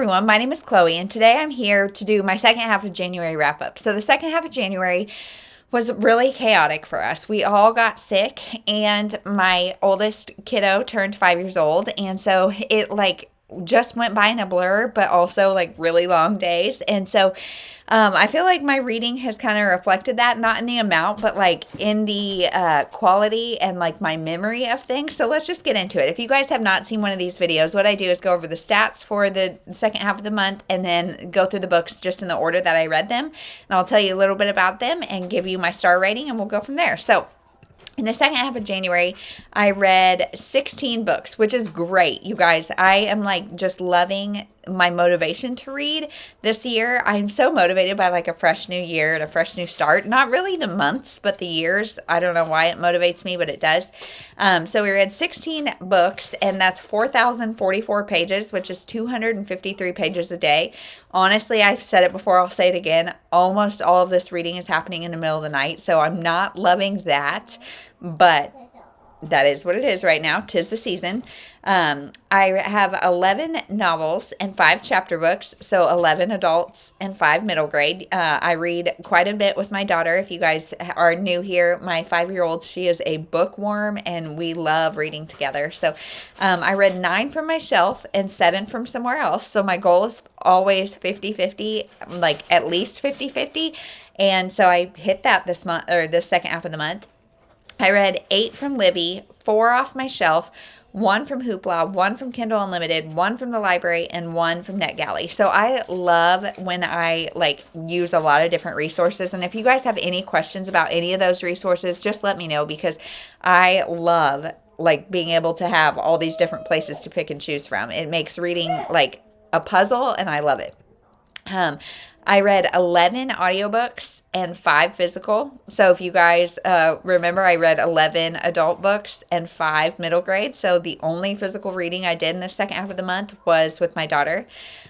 everyone, my name is Chloe, and today I'm here to do my second half of January wrap-up. So the second half of January was really chaotic for us. We all got sick, and my oldest kiddo turned 5 years old, and so it just went by in a blur, but also really long days. And so I feel like my reading has kind of reflected that, not in the amount, but in the quality and my memory of things. So let's just get into it. If you guys have not seen one of these videos, what I do is go over the stats for the second half of the month and then go through the books just in the order that I read them. And I'll tell you a little bit about them and give you my star rating, and we'll go from there. So in the second half of January, I read 16 books, which is great, you guys. I am just loving my motivation to read this year. I'm so motivated by a fresh new year and a fresh new start. Not really the months, but the years. I don't know why it motivates me, but it does. So we read 16 books, and that's 4,044 pages, which is 253 pages a day. Honestly, I've said it before, I'll say it again. Almost all of this reading is happening in the middle of the night, so I'm not loving that, but that is what it is right now. 'Tis the season. I have 11 novels and 5 chapter books, so 11 adults and 5 middle grade. I read quite a bit with my daughter. If you guys are new here, my 5-year-old, she is a bookworm, and we love reading together. So I read 9 from my shelf and 7 from somewhere else. So my goal is always 50-50, at least 50-50. And so I hit that this month, or this second half of the month. I read 8 from Libby, 4 off my shelf, 1 from Hoopla, 1 from Kindle Unlimited, 1 from the library, and 1 from NetGalley. So I love when I use a lot of different resources. And if you guys have any questions about any of those resources, just let me know, because I love being able to have all these different places to pick and choose from. It makes reading a puzzle, and I love it. I read 11 audiobooks and 5 physical. So if you guys remember, I read 11 adult books and 5 middle grade. So the only physical reading I did in the second half of the month was with my daughter.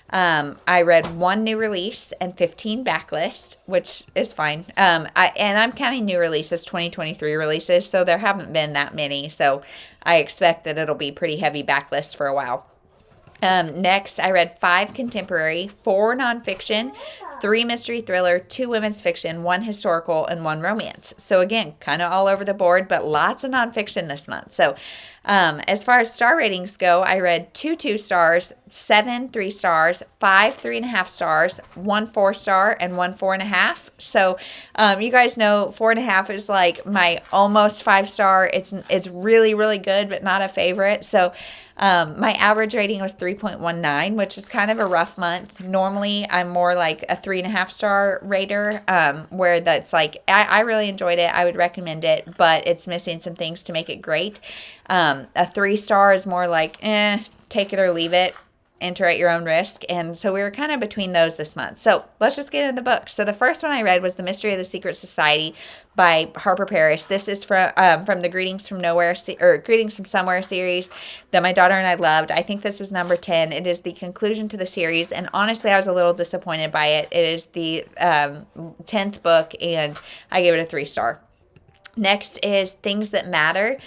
I read 1 new release and 15 backlist, which is fine. And I'm counting new releases, 2023 releases, so there haven't been that many. So I expect that it'll be pretty heavy backlist for a while. Next, I read 5 contemporary, 4 nonfiction, 3 mystery thriller, 2 women's fiction, 1 historical, and 1 romance. So again, kind of all over the board, but lots of nonfiction this month. So as far as star ratings go, I read 2 2 stars, 7 3 stars, 5 3.5 stars, 1 4 star, and 1 4.5. So you guys know 4.5 is my almost 5 star. It's really, really good, but not a favorite. So my average rating was 3.19, which is kind of a rough month. Normally, I'm more a 3.5 star rater, where that's I really enjoyed it. I would recommend it, but it's missing some things to make it great. A 3 star is more take it or leave it. Enter at your own risk. And so we were kind of between those this month. So let's just get into the books. So the first one I read was The Mystery of the Secret Society by Harper. This is from the Greetings from Greetings from Somewhere series that my daughter and I loved. I think this is number 10. It is the conclusion to the series, and honestly, I was a little disappointed by it. It is the 10th book, and I gave it a 3 star. Next is Things That Matter,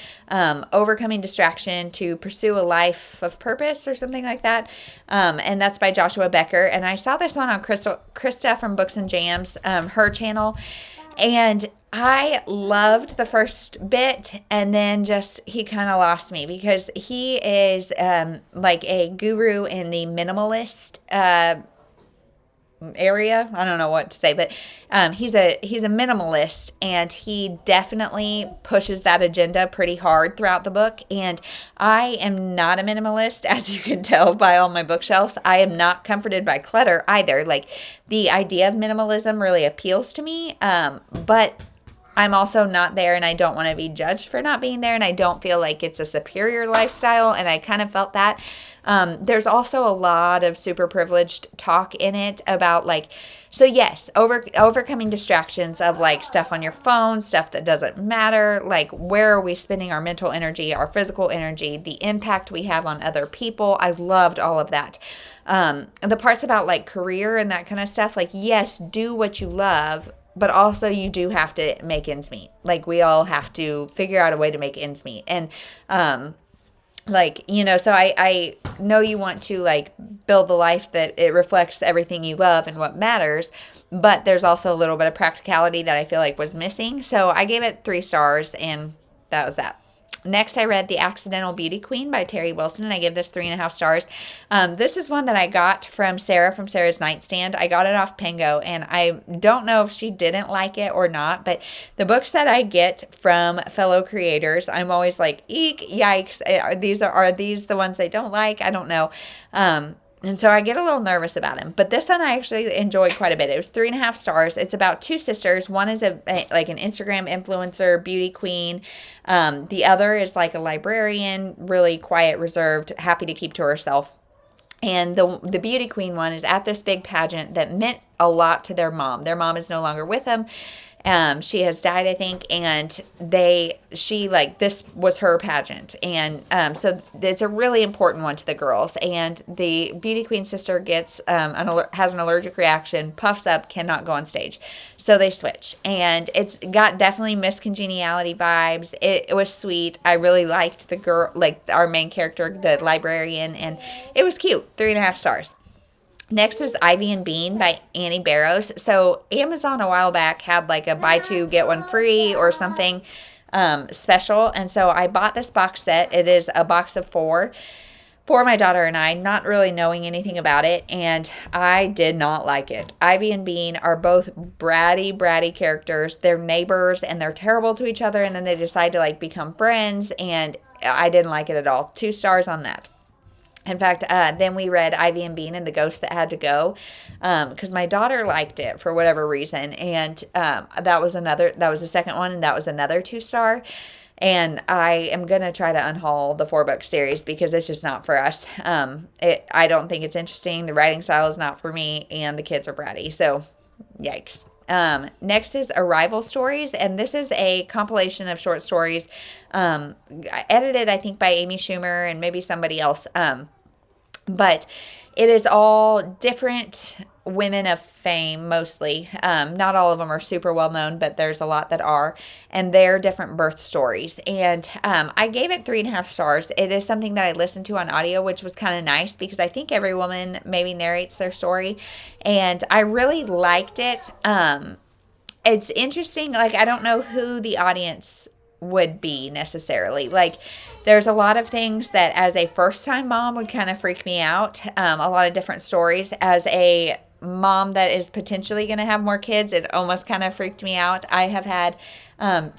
Overcoming Distraction to Pursue a Life of Purpose, or something like that. And that's by Joshua Becker. And I saw this one on Krista from Books and Jams, her channel. And I loved the first bit, and then he kind of lost me, because he is a guru in the minimalist area. I don't know what to say, but he's a minimalist, and he definitely pushes that agenda pretty hard throughout the book. And I am not a minimalist, as you can tell by all my bookshelves. I am not comforted by clutter either. The idea of minimalism really appeals to me, but I'm also not there, and I don't want to be judged for not being there, and I don't feel like it's a superior lifestyle, and I kind of felt that. There's also a lot of super privileged talk in it about so yes, overcoming distractions of stuff on your phone, stuff that doesn't matter, where are we spending our mental energy, our physical energy, the impact we have on other people. I loved all of that. The parts about career and that kind of stuff, yes, do what you love, but also you do have to make ends meet. We all have to figure out a way to make ends meet. And like, so I know you want to like build the life that it reflects everything you love and what matters, but there's also a little bit of practicality that I feel like was missing. So I gave it 3 stars, and that was that. Next, I read The Accidental Beauty Queen by Teri Wilson, and I give this 3.5 stars. This is one that I got from Sarah from Sarah's Nightstand. I got it off Pengo, and I don't know if she didn't like it or not, but the books that I get from fellow creators, I'm always like, eek, yikes. Are these the ones they don't like? I don't know. And so I get a little nervous about him. But this one I actually enjoyed quite a bit. It was 3.5 stars. It's about 2 sisters. One is like an Instagram influencer, beauty queen. The other is like a librarian, really quiet, reserved, happy to keep to herself. And the beauty queen one is at this big pageant that meant a lot to their mom. Their mom is no longer with them. She has died, I think, and this was her pageant. And so it's a really important one to the girls. And the beauty queen sister has an allergic reaction, puffs up, cannot go on stage. So they switch. And it's got definitely Miss Congeniality vibes. It was sweet. I really liked the girl, like our main character, the librarian, and it was cute. 3.5 stars. Next was Ivy and Bean by Annie Barrows. So Amazon a while back had like a buy 2, get 1 free or something special. And so I bought this box set. It is a box of 4 for my daughter and I, not really knowing anything about it. And I did not like it. Ivy and Bean are both bratty characters. They're neighbors and they're terrible to each other. And then they decide to like become friends. And I didn't like it at all. 2 stars on that. In fact, then we read Ivy and Bean and the Ghost That Had to Go, because my daughter liked it for whatever reason, and that was the second one, and that was another 2 star. And I am gonna try to unhaul the 4-book series because it's just not for us. I don't think it's interesting. The writing style is not for me, and the kids are bratty. So, yikes. Next is Arrival Stories, and this is a compilation of short stories edited, I think, by Amy Schumer and maybe somebody else. But it is all different women of fame, mostly. Not all of them are super well known, but there's a lot that are, and they're different birth stories. And I gave it 3.5 stars. It is something that I listened to on audio, which was kind of nice because I think every woman maybe narrates their story, and I really liked it. It's interesting. Like, I don't know who the audience would be necessarily. Like, there's a lot of things that as a first-time mom would kind of freak me out. A lot of different stories. As a mom that is potentially going to have more kids, it almost kind of freaked me out. I have had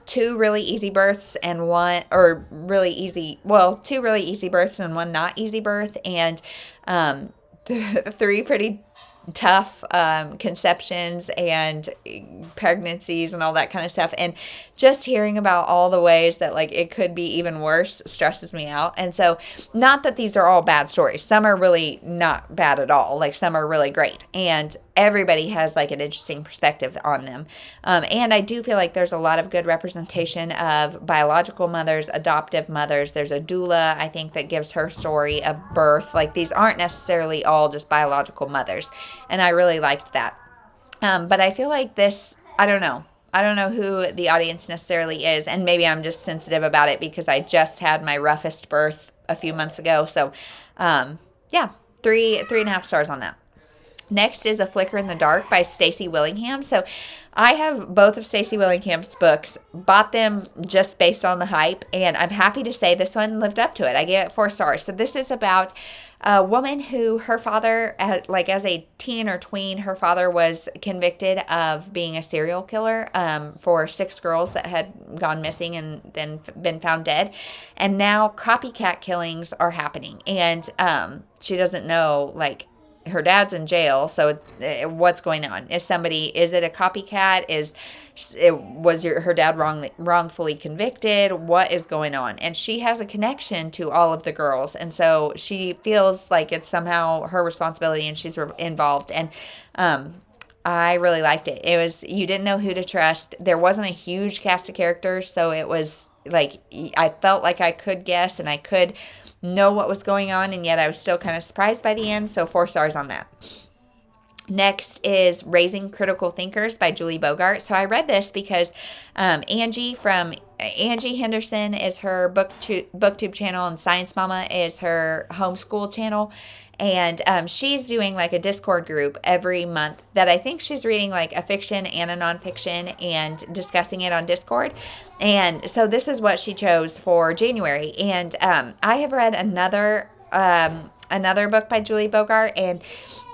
2 really easy births and two really easy births and 1 not easy birth, and 3 pretty tough conceptions and pregnancies and all that kind of stuff. And just hearing about all the ways that like it could be even worse stresses me out. And so, not that these are all bad stories. Some are really not bad at all. Like, some are really great. And everybody has like an interesting perspective on them. And I do feel like there's a lot of good representation of biological mothers, adoptive mothers. There's a doula, I think, that gives her story of birth. Like, these aren't necessarily all just biological mothers. And I really liked that. But I feel like this, I don't know who the audience necessarily is. And maybe I'm just sensitive about it because I just had my roughest birth a few months ago. So, 3.5 stars on that. Next is A Flicker in the Dark by Stacey Willingham. So I have both of Stacey Willingham's books, bought them just based on the hype, and I'm happy to say this one lived up to it. I gave it 4 stars. So this is about a woman who her father, like as a teen or tween, her father was convicted of being a serial killer for 6 girls that had gone missing and then been found dead. And now copycat killings are happening. And she doesn't know, like, her dad's in jail, so what's going on? Is it a copycat? Was her dad wrongfully convicted? What is going on? And she has a connection to all of the girls, and so she feels like it's somehow her responsibility, and she's involved. And I really liked it. It was, you didn't know who to trust. There wasn't a huge cast of characters, so it was like I felt like I could guess and I could know what was going on, and yet I was still kind of surprised by the end, so 4 stars on that. Next is Raising Critical Thinkers by Julie Bogart. So I read this because Angie Henderson is her booktube channel, and Science Mama is her homeschool channel. And she's doing like a Discord group every month that I think she's reading like a fiction and a nonfiction and discussing it on Discord. And so this is what she chose for January. And I have read another book by Julie Bogart, and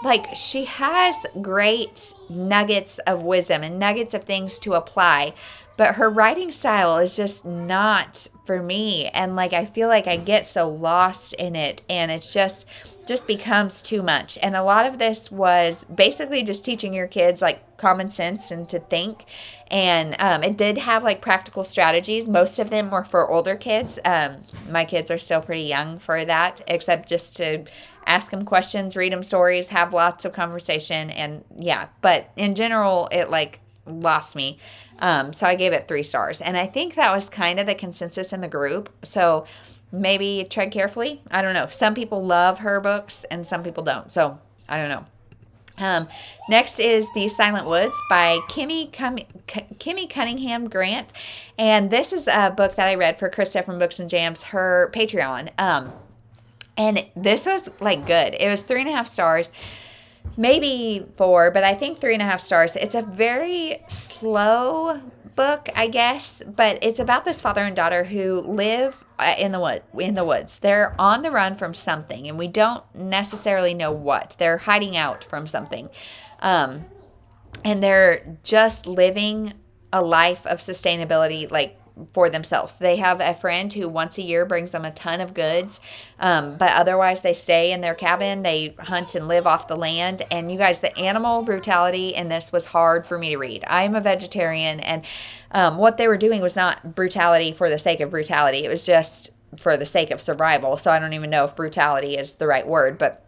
like she has great nuggets of wisdom and nuggets of things to apply, but her writing style is just not for me. And like I feel like I get so lost in it, and it's just becomes too much. And a lot of this was basically just teaching your kids like common sense and to think. And it did have like practical strategies. Most of them were for older kids. My kids are still pretty young for that, except just to ask them questions, read them stories, have lots of conversation. And yeah, but in general, it like lost me. So I gave it 3 stars. And I think that was kind of the consensus in the group. So maybe tread carefully. I don't know. Some people love her books and some people don't. So I don't know. Next is The Silent Woods by Kimi Cunningham Grant. And this is a book that I read for Krista from Books and Jams, her Patreon. And this was like good. It was 3.5 stars, maybe 4, but I think 3.5 stars. It's a very slow book, I guess, but it's about this father and daughter who live in the woods. They're on the run from something, and we don't necessarily know what. They're hiding out from something. And they're just living a life of sustainability, like for themselves. They have a friend who once a year brings them a ton of goods, but otherwise they stay in their cabin. They hunt and live off the land. And you guys, the animal brutality in this was hard for me to read. I'm a vegetarian, and what they were doing was not brutality for the sake of brutality. It was just for the sake of survival. So I don't even know if brutality is the right word, but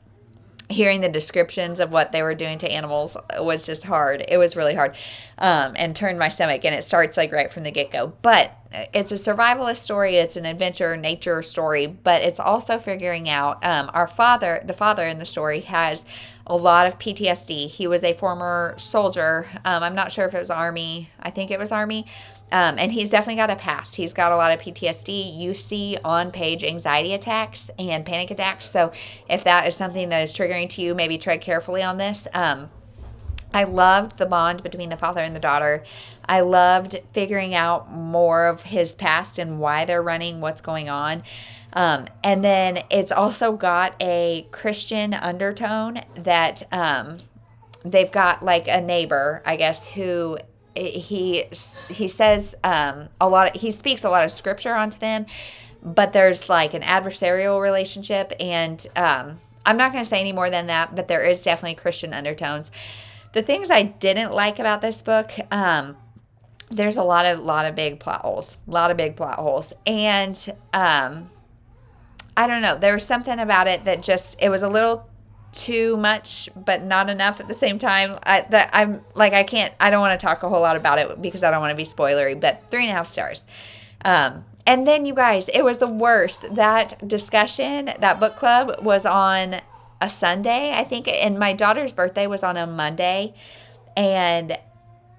hearing the descriptions of what they were doing to animals was just hard. It was really hard, and turned my stomach, and it starts like right from the get-go. But it's a survivalist story. It's an adventure nature story, but it's also figuring out the father in the story has a lot of PTSD. He was a former soldier. I'm not sure if it was Army. I think it was Army. And he's definitely got a past. He's got a lot of PTSD. You see on page anxiety attacks and panic attacks. So if that is something that is triggering to you, maybe tread carefully on this. I loved the bond between the father and the daughter. I loved figuring out more of his past and why they're running, what's going on. And then it's also got a Christian undertone that they've got like a neighbor, I guess, who he says he speaks a lot of scripture onto them, but there's like an adversarial relationship, and I'm not going to say any more than that, but there is definitely Christian undertones. The things I didn't like about this book, there's a lot of big plot holes, and I don't know, there was something about it that it was a little too much, but not enough at the same time. I don't want to talk a whole lot about it because I don't want to be spoilery, but 3.5 stars. And then you guys, it was the worst. That discussion, that book club was on a Sunday, I think, and my daughter's birthday was on a Monday, and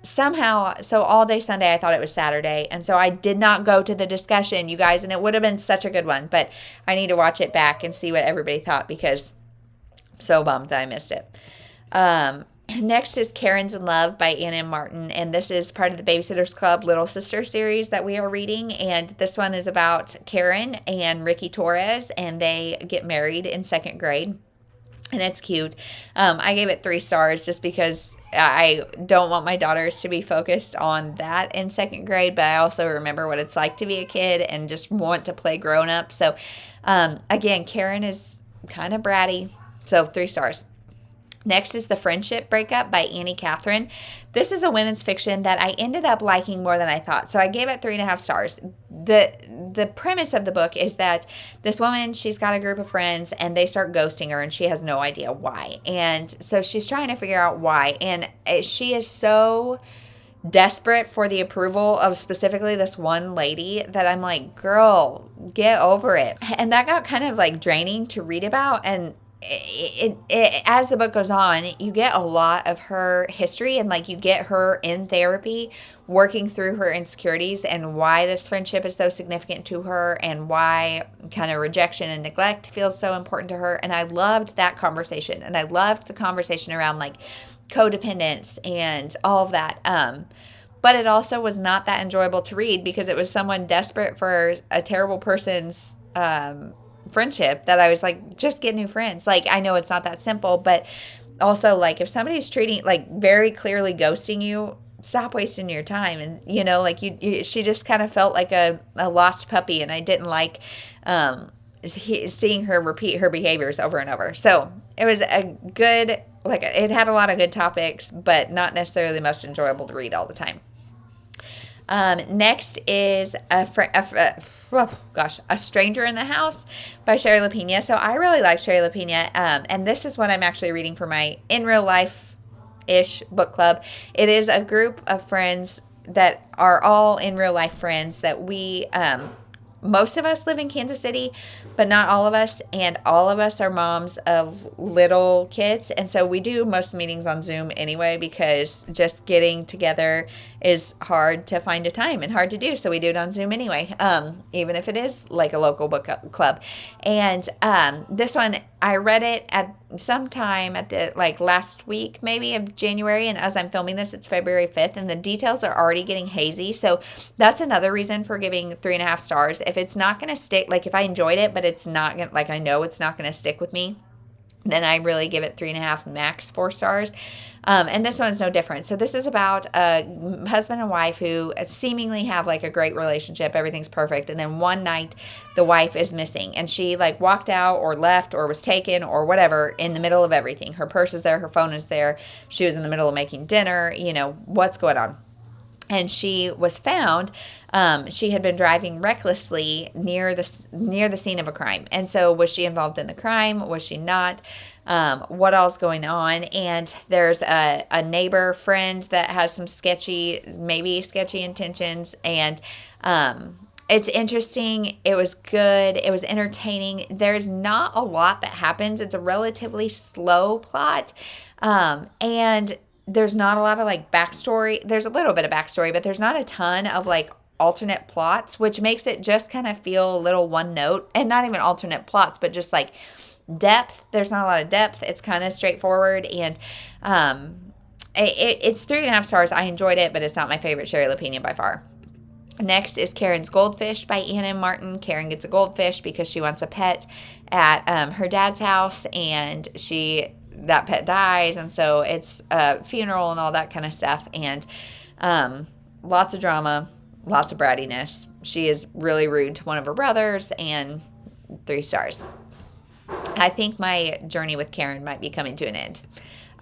somehow, so all day Sunday I thought it was Saturday, and so I did not go to the discussion, you guys, and it would have been such a good one, but I need to watch it back and see what everybody thought, because I'm so bummed that I missed it. Next is Karen's in Love by Anna M. Martin, and this is part of the Babysitter's Club Little Sister series that we are reading, and this one is about Karen and Ricky Torres, and they get married in 2nd grade, and it's cute. I gave it 3 stars just because I don't want my daughters to be focused on that in 2nd grade, but I also remember what it's like to be a kid and just want to play grown up. So, again, Karen is kind of bratty, so 3 stars. Next is The Friendship Breakup by Annie Cathryn. This is a women's fiction that I ended up liking more than I thought, so I gave it 3.5 stars. The premise of the book is that this woman, she's got a group of friends, and they start ghosting her, and she has no idea why. And so she's trying to figure out why, and she is so desperate for the approval of specifically this one lady that I'm like, girl, get over it. And that got kind of like draining to read about, and as the book goes on, you get a lot of her history, and like you get her in therapy working through her insecurities and why this friendship is so significant to her and why kind of rejection and neglect feels so important to her. And I loved that conversation, and I loved the conversation around like codependence and all of that. But it also was not that enjoyable to read because it was someone desperate for a terrible person's friendship that I was like, just get new friends. Like, I know it's not that simple, but also like if somebody's treating, like very clearly ghosting you, stop wasting your time. And, you know, like she just kind of felt like a lost puppy, and I didn't like seeing her repeat her behaviors over and over. So it was a good, like it had a lot of good topics, but not necessarily the most enjoyable to read all the time. Next is A Stranger in the House by Shari Lapena. So I really like Shari Lapena, and this is what I'm actually reading for my in real life-ish book club. It is a group of friends that are all in real life friends that we, most of us live in Kansas City, but not all of us, and all of us are moms of little kids, and so we do most of the meetings on Zoom anyway because just getting together is hard to find a time and hard to do, so we do it on Zoom anyway, even if it is like a local book club. And this one, I read it at sometime at the like last week maybe of January, and as I'm filming this, it's February 5th, and the details are already getting hazy, so that's another reason for giving 3.5 stars. If it's not going to stick, like if I enjoyed it but it's not going to, like I know it's not going to stick with me, then I really give it 3.5, max 4 stars. And this one's no different. So this is about a husband and wife who seemingly have like a great relationship. Everything's perfect. And then one night the wife is missing, and she like walked out or left or was taken or whatever in the middle of everything. Her purse is there. Her phone is there. She was in the middle of making dinner. You know, what's going on? And she was found. She had been driving recklessly near the scene of a crime. And so was she involved in the crime? Was she not? What all's going on? And there's a neighbor friend that has some maybe sketchy intentions. And it's interesting. It was good. It was entertaining. There's not a lot that happens. It's a relatively slow plot. And there's not a lot of like backstory. There's a little bit of backstory, but there's not a ton of like alternate plots, which makes it just kind of feel a little one note, and not even alternate plots, but just like depth. There's not a lot of depth. It's kind of straightforward, and it's 3.5 stars. I enjoyed it, but it's not my favorite Shari Lapena by far. Next is Karen's Goldfish by Anna and Martin. Karen gets a goldfish because she wants a pet at her dad's house, and that pet dies, and so it's a funeral and all that kind of stuff, and lots of drama, lots of brattiness. She is really rude to one of her brothers, and 3 stars. I think my journey with Karen might be coming to an end.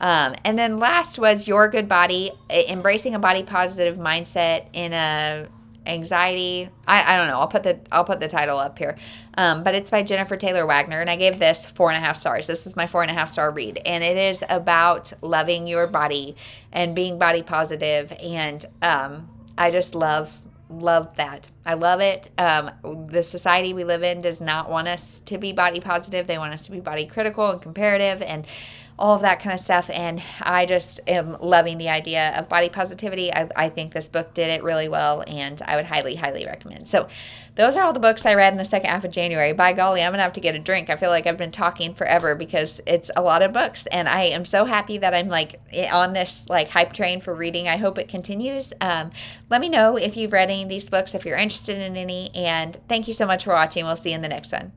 And then last was Your Good Body, embracing a body positive mindset in a anxiety. I don't know. I'll put the title up here. But it's by Jennifer Taylor Wagner, and I gave this 4.5 stars. This is my 4.5 star read, and it is about loving your body and being body positive, and I just love that. I love it. The society we live in does not want us to be body positive. They want us to be body critical and comparative and all of that kind of stuff. And I just am loving the idea of body positivity. I think this book did it really well, and I would highly, highly recommend. So those are all the books I read in the second half of January. By golly, I'm going to have to get a drink. I feel like I've been talking forever because it's a lot of books, and I am so happy that I'm like on this like hype train for reading. I hope it continues. Let me know if you've read any of these books, if you're interested in any, and thank you so much for watching. We'll see you in the next one.